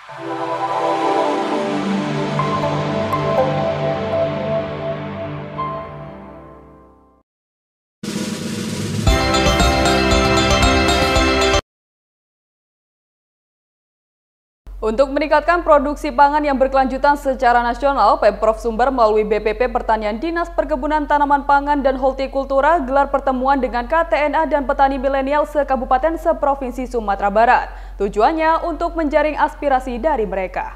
Untuk meningkatkan produksi pangan yang berkelanjutan secara nasional, Pemprov Sumbar melalui BPP Pertanian Dinas Perkebunan Tanaman Pangan dan Hortikultura gelar pertemuan dengan KTNA dan petani milenial se-Kabupaten se-Provinsi Sumatera Barat. Tujuannya untuk menjaring aspirasi dari mereka.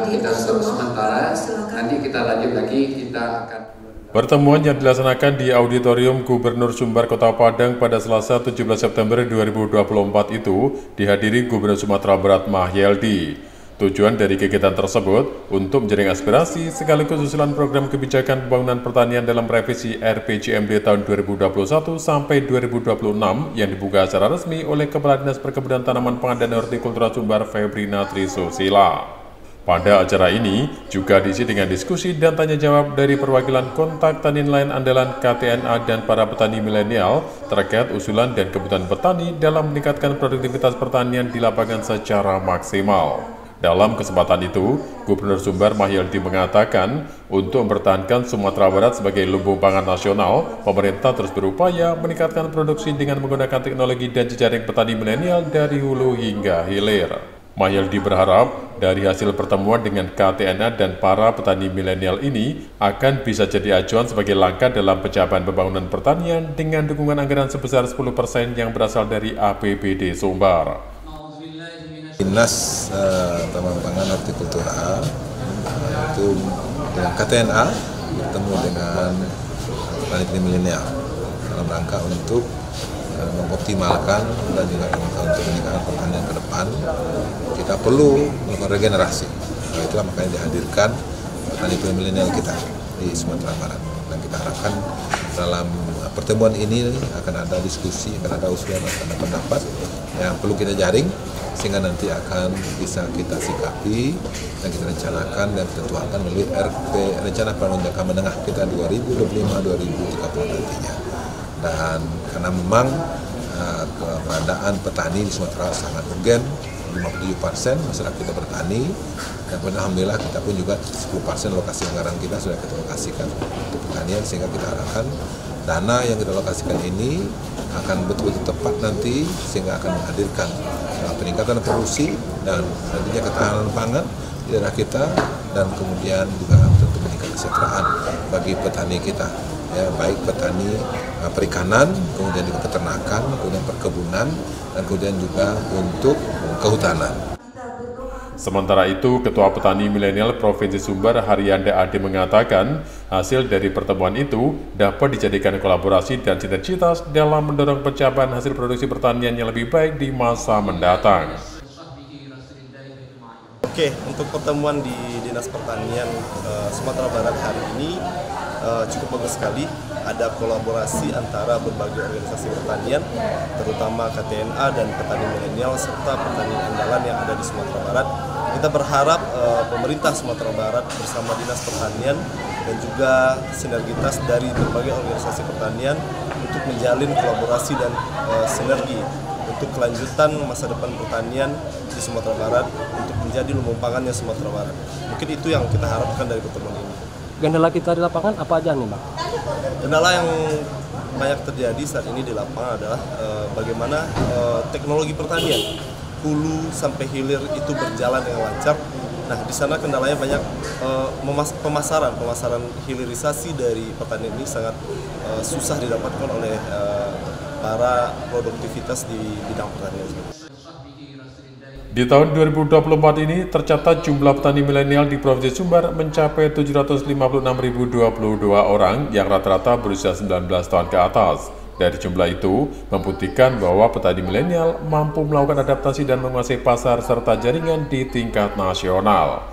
Kita stop sementara, nanti kita lanjut lagi, kita akan... Pertemuan yang dilaksanakan di Auditorium Gubernur Sumbar Kota Padang pada Selasa 17 September 2024 itu dihadiri Gubernur Sumatera Barat Mahyeldi. Tujuan dari kegiatan tersebut untuk menjaring aspirasi sekaligus usulan program kebijakan pembangunan pertanian dalam revisi RPJMD tahun 2021 sampai 2026 yang dibuka secara resmi oleh Kepala Dinas Perkebunan Tanaman Pangan dan Hortikultura Sumbar Febrina Trisusila. Pada acara ini juga diisi dengan diskusi dan tanya jawab dari perwakilan kontak tani nelayan andalan KTNA dan para petani milenial terkait usulan dan kebutuhan petani dalam meningkatkan produktivitas pertanian di lapangan secara maksimal. Dalam kesempatan itu, Gubernur Sumbar Mahyeldi mengatakan untuk mempertahankan Sumatera Barat sebagai lumbung pangan nasional, pemerintah terus berupaya meningkatkan produksi dengan menggunakan teknologi dan jejaring petani milenial dari hulu hingga hilir. Mahyeldi berharap dari hasil pertemuan dengan KTNA dan para petani milenial ini akan bisa jadi acuan sebagai langkah dalam pencapaian pembangunan pertanian dengan dukungan anggaran sebesar 10% yang berasal dari APBD Sumbar. Dinas Taman Pangan Hortikultura itu dengan KTNA bertemu dengan petani milenial dalam rangka untuk mengoptimalkan dan juga untuk meningkatkan pertanian ke depan. Kita perlu melakukan regenerasi. Nah, itulah makanya dihadirkan petani milenial kita di Sumatera Barat. Dan kita harapkan dalam pertemuan ini akan ada diskusi, akan ada usulan, akan ada pendapat yang perlu kita jaring sehingga nanti akan bisa kita sikapi dan kita rencanakan dan kita tuangkan melalui rencana pembangunan jangka menengah kita 2025-2030 nantinya. Dan karena memang keberadaan petani di Sumatera sangat urgen, 57% masyarakat kita bertani, dan alhamdulillah kita pun juga 10% lokasi anggaran kita sudah kita alokasikan untuk pertanian, sehingga kita harapkan dana yang kita alokasikan ini akan betul-betul tepat nanti sehingga akan menghadirkan peningkatan produksi dan nantinya ketahanan pangan di daerah kita, dan kemudian juga tentu meningkatkan kesejahteraan bagi petani kita. Ya, baik petani perikanan, kemudian juga peternakan, kemudian perkebunan, dan kemudian juga untuk kehutanan. Sementara itu, Ketua Petani Milenial Provinsi Sumbar Haryanda Ade mengatakan hasil dari pertemuan itu dapat dijadikan kolaborasi dan sinergitas dalam mendorong pencapaian hasil produksi pertanian yang lebih baik di masa mendatang. Oke, untuk pertemuan di Dinas Pertanian Sumatera Barat hari ini cukup bagus sekali. Ada kolaborasi antara berbagai organisasi pertanian, terutama KTNA dan petani milenial serta petani andalan yang ada di Sumatera Barat. Kita berharap pemerintah Sumatera Barat bersama Dinas Pertanian dan juga sinergitas dari berbagai organisasi pertanian untuk menjalin kolaborasi dan sinergi untuk kelanjutan masa depan pertanian di Sumatera Barat untuk menjadi lumbung pangannya Sumatera Barat. Mungkin itu yang kita harapkan dari pertemuan ini. Kendala kita di lapangan apa aja nih, Bang? Kendala yang banyak terjadi saat ini di lapangan adalah bagaimana teknologi pertanian hulu sampai hilir itu berjalan dengan lancar. Nah, di sana kendalanya banyak, pemasaran hilirisasi dari pertanian ini sangat susah didapatkan oleh para produktivitas di bidang pertanian. Di tahun 2024 ini tercatat jumlah petani milenial di Provinsi Sumbar mencapai 756.022 orang yang rata-rata berusia 19 tahun ke atas. Dari jumlah itu, membuktikan bahwa petani milenial mampu melakukan adaptasi dan menguasai pasar serta jaringan di tingkat nasional.